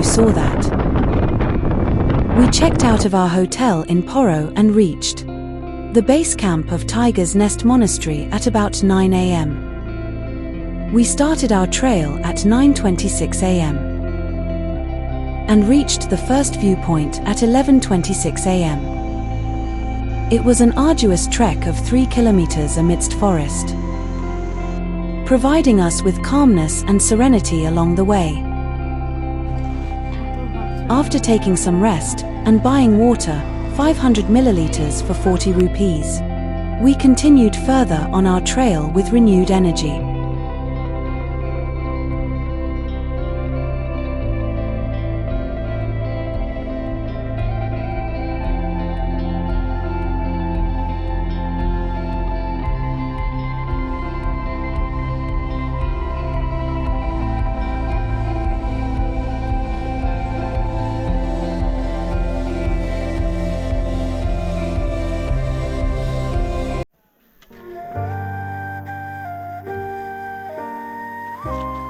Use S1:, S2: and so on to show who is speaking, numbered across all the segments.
S1: you saw that. We checked out of our hotel in Paro and reached the base camp of Tiger's Nest Monastery at about 9 a.m. We started our trail at 9:26 a.m. and reached the first viewpoint at 11:26 a.m. It was an arduous trek of 3 kilometers amidst forest, providing us with calmness and serenity along the way. After taking some rest and buying water, 500 milliliters for 40 rupees, we continued further on our trail with renewed energy.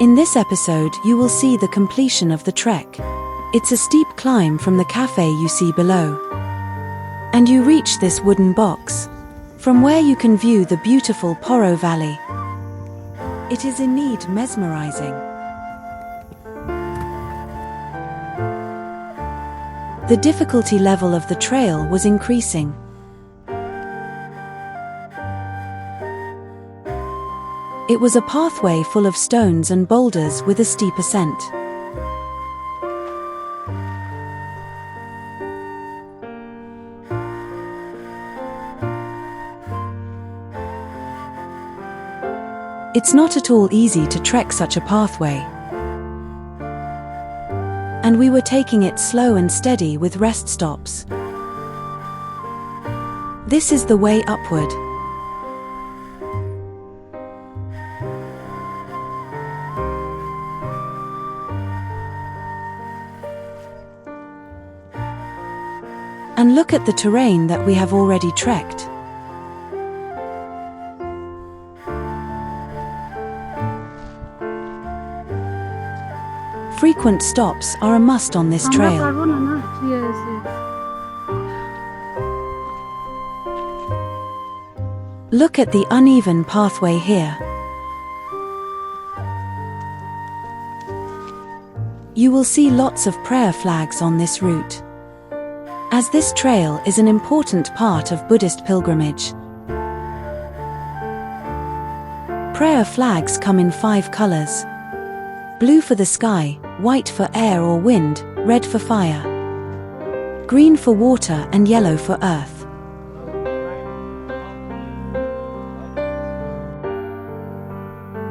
S1: In this episode, you will see the completion of the trek. It's a steep climb from the cafe you see below, and you reach this wooden box, from where you can view the beautiful Paro Valley. It is indeed mesmerizing. The difficulty level of the trail was increasing. It was a pathway full of stones and boulders with a steep ascent. It's not at all easy to trek such a pathway, and we were taking it slow and steady with rest stops. This is the way upward. And look at the terrain that we have already trekked. Frequent stops are a must on this trail. Look at the uneven pathway here. You will see lots of prayer flags on this route, as this trail is an important part of Buddhist pilgrimage. Prayer flags come in 5 colors: blue for the sky, white for air or wind, red for fire, green for water and yellow for earth.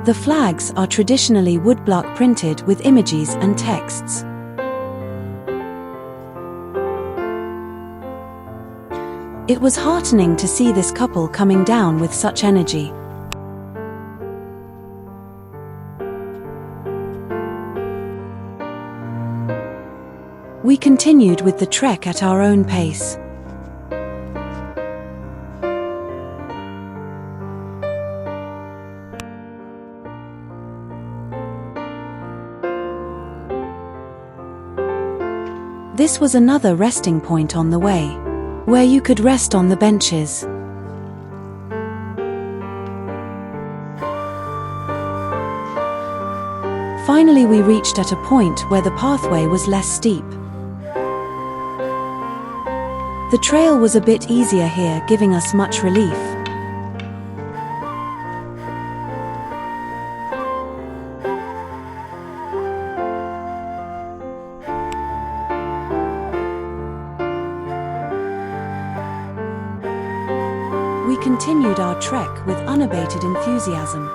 S1: The flags are traditionally woodblock printed with images and texts. It was heartening to see this couple coming down with such energy. We continued with the trek at our own pace. This was another resting point on the way, where you could rest on the benches. Finally, we reached at a point where the pathway was less steep. The trail was a bit easier here, giving us much relief. We continued our trek with unabated enthusiasm.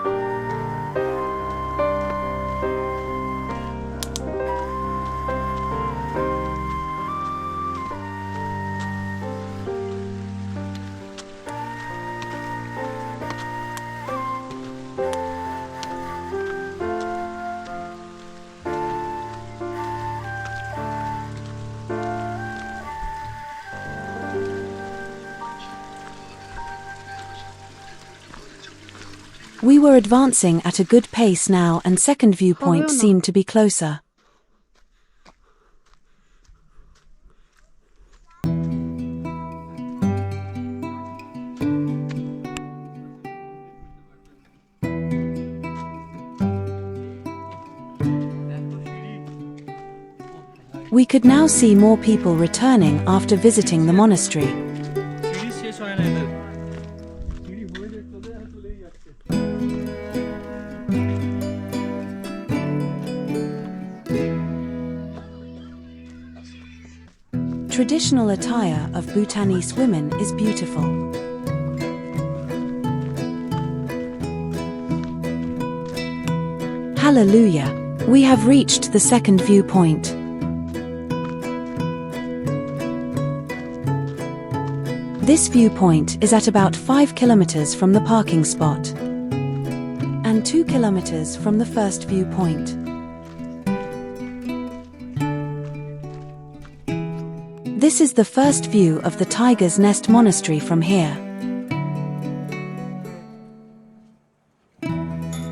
S1: We were advancing at a good pace now, and second viewpoint seemed to be closer. We could now see more people returning after visiting the monastery. Traditional attire of Bhutanese women is beautiful. Hallelujah! We have reached the second viewpoint. This viewpoint is at about 5 kilometers from the parking spot and 2 kilometers from the first viewpoint. This is the first view of the Tiger's Nest Monastery from here.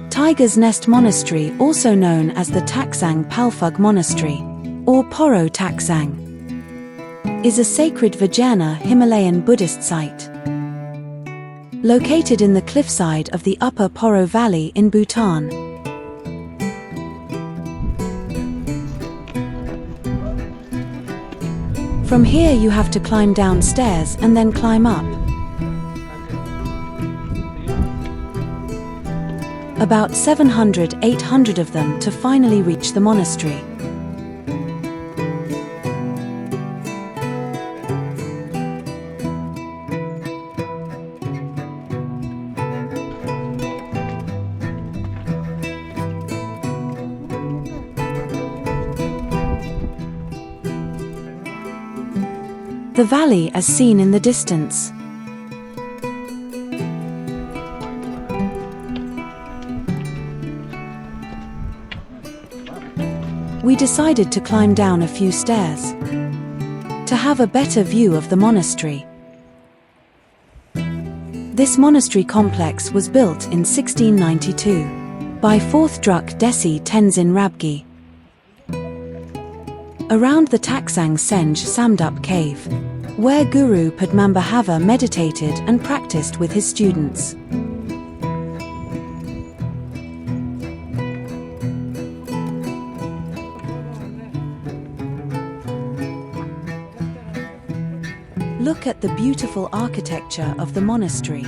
S1: Tiger's Nest Monastery, also known as the Taktsang Palphug Monastery, or Paro Taktsang, is a sacred Vajrayana Himalayan Buddhist site. Located in the cliffside of the upper Paro Valley in Bhutan. From here you have to climb down stairs and then climb up. About 700–800 of them to finally reach the monastery. The valley as seen in the distance. We decided to climb down a few stairs to have a better view of the monastery. This monastery complex was built in 1692 by 4th Druk Desi Tenzin Rabgi around the Taktsang Senj Samdup cave, where Guru Padmambahava meditated and practiced with his students. Look at the beautiful architecture of the monastery.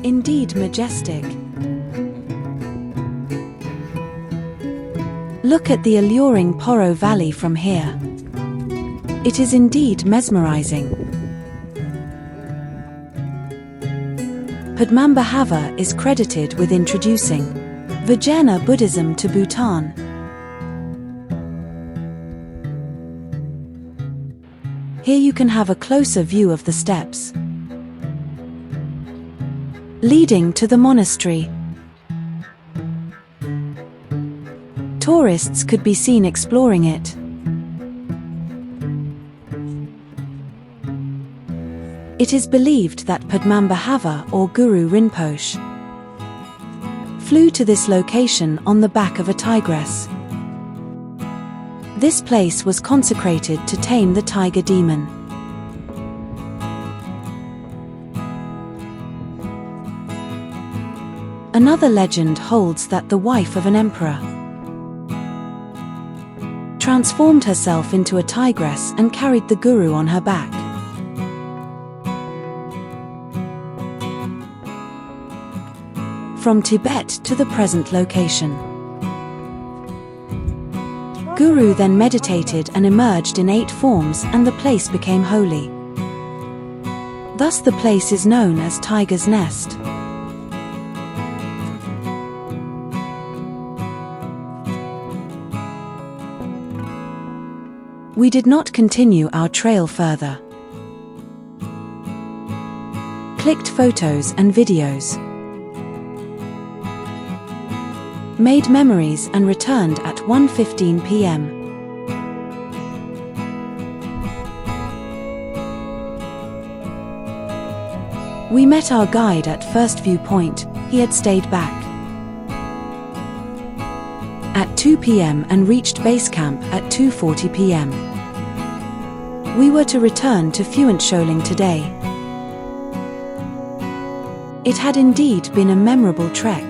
S1: Indeed majestic. Look at the alluring Paro Valley from here. It is indeed mesmerizing. Padmambahava is credited with introducing Vajrayana Buddhism to Bhutan. Here you can have a closer view of the steps leading to the monastery. Tourists could be seen exploring it. It is believed that Padmambahava or Guru Rinpoche flew to this location on the back of a tigress. This place was consecrated to tame the tiger demon. Another legend holds that the wife of an emperor transformed herself into a tigress and carried the guru on her back. From Tibet to the present location. Guru then meditated and emerged in 8 forms, and the place became holy. Thus the place is known as Tiger's Nest. We did not continue our trail further. Clicked photos and videos. Made memories and returned at 1:15 p.m. We met our guide at first viewpoint. He had stayed back at 2 p.m. and reached base camp at 2:40 p.m. We were to return to Phuentsholing today. It had indeed been a memorable trek.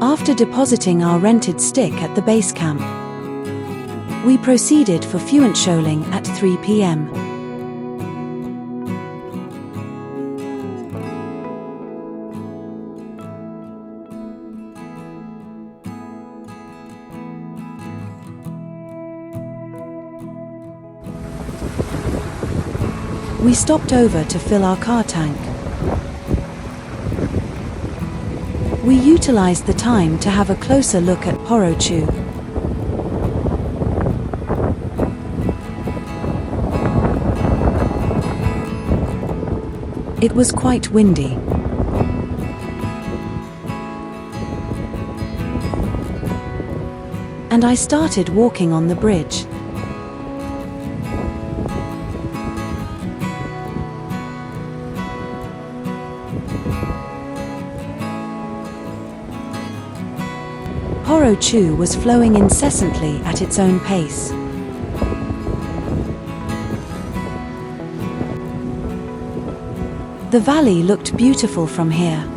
S1: After depositing our rented stick at the base camp, we proceeded for Phuentsholing at 3 p.m. We stopped over to fill our car tank. We utilized the time to have a closer look at Paro. It was quite windy. And I started walking on the bridge. Paro was flowing incessantly at its own pace. The valley looked beautiful from here.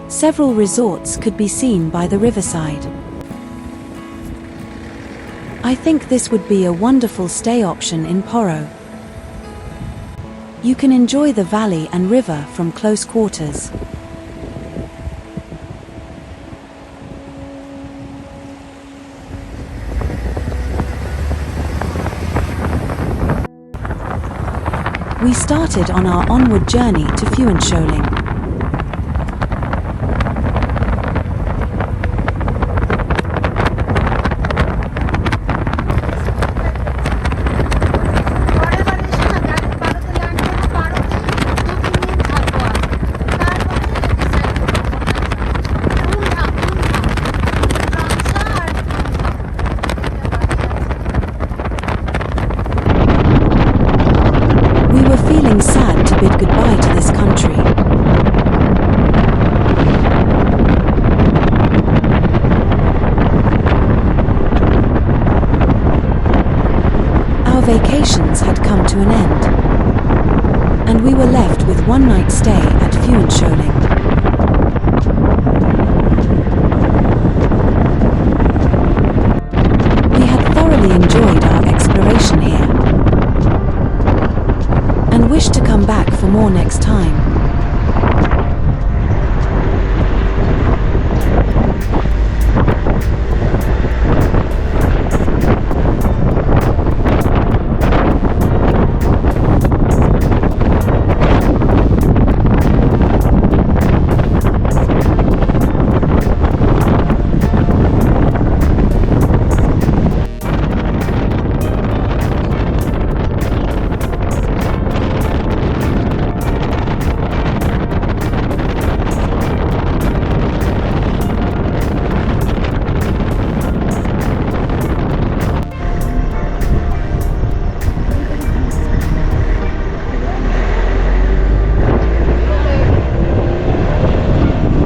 S1: Several resorts could be seen by the riverside. I think this would be a wonderful stay option in Paro. You can enjoy the valley and river from close quarters. We started on our onward journey to Phuentsholing. Sad to bid goodbye to this country. Our vacations had come to an end, and we were left with one night stay at Phuentsholing. We had thoroughly enjoyed our exploration here, and wish to come back for more next time.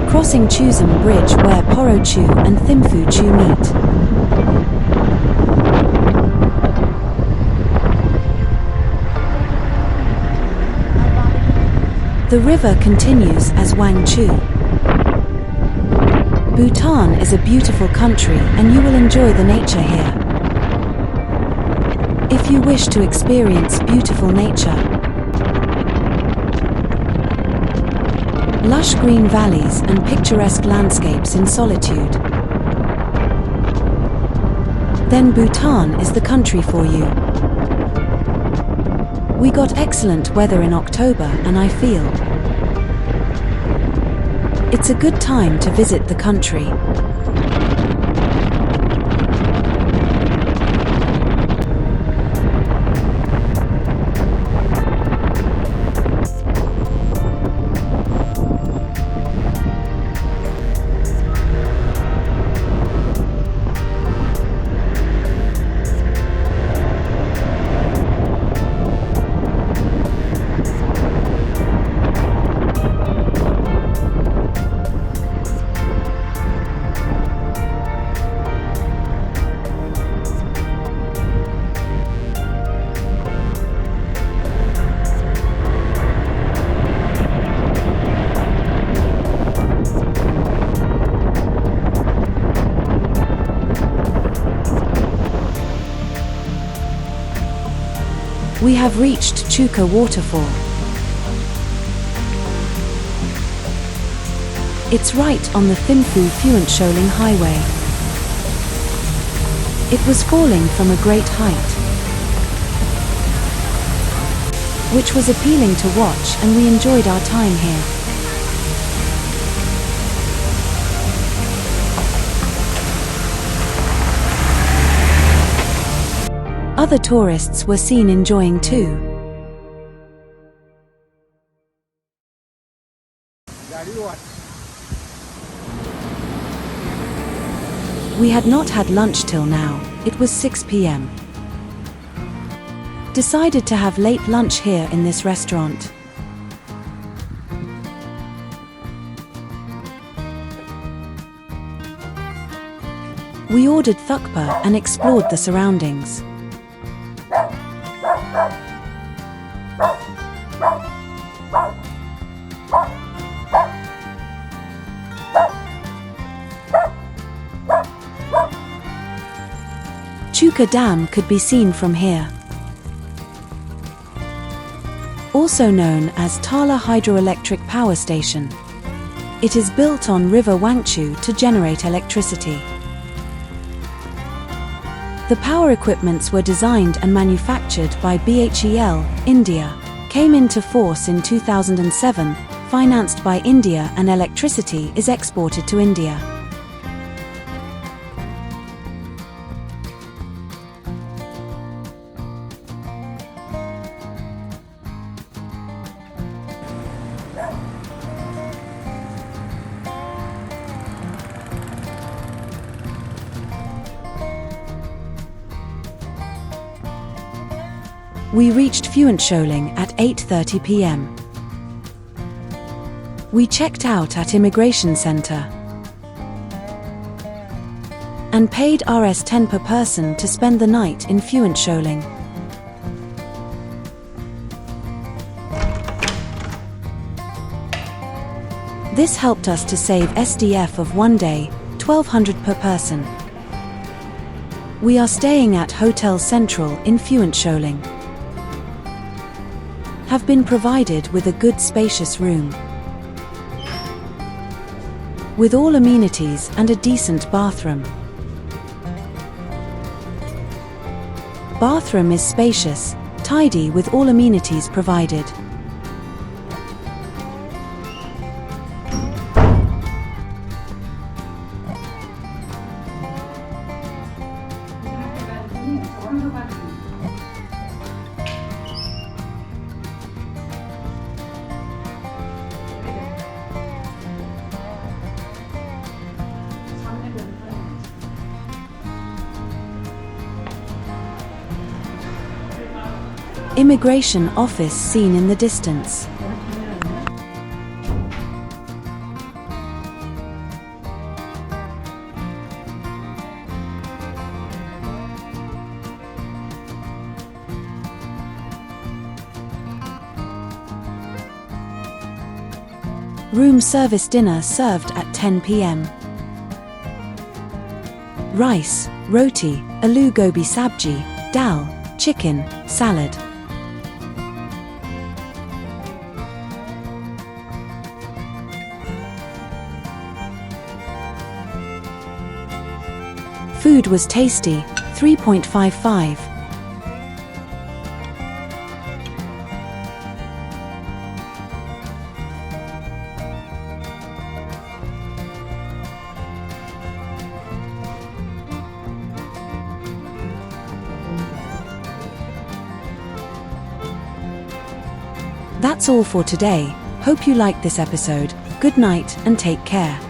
S1: Crossing Chusum Bridge where Paro and Thimphu meet. The river continues as Wang Chu. Bhutan is a beautiful country and you will enjoy the nature here. If you wish to experience beautiful nature, lush green valleys and picturesque landscapes in solitude, then Bhutan is the country for you. We got excellent weather in October and I feel it's a good time to visit the country. We have reached Chukha waterfall. It's right on the Phuentsholing highway. It was falling from a great height, which was appealing to watch, and we enjoyed our time here. Other tourists were seen enjoying too. We had not had lunch till now. It was 6 p.m. Decided to have late lunch here in this restaurant. We ordered thukpa and explored the surroundings. Chukha Dam could be seen from here. Also known as Tala Hydroelectric Power Station. It is built on River Wangchu to generate electricity. The power equipments were designed and manufactured by BHEL, India, came into force in 2007, financed by India, and electricity is exported to India. We reached Phuentsholing at 8:30 p.m. We checked out at Immigration Center and paid Rs 10 per person to spend the night in Phuentsholing. This helped us to save SDF of 1 day, 1,200 per person. We are staying at Hotel Central in Phuentsholing. Have been provided with a good spacious room with all amenities and a decent bathroom. Bathroom is spacious, tidy with all amenities provided. Immigration office seen in the distance. Room service dinner served at 10 p.m. Rice, roti, aloo gobi sabji, dal, chicken, salad. Food was tasty, 3.55. That's all for today. Hope you liked this episode. Good night and take care.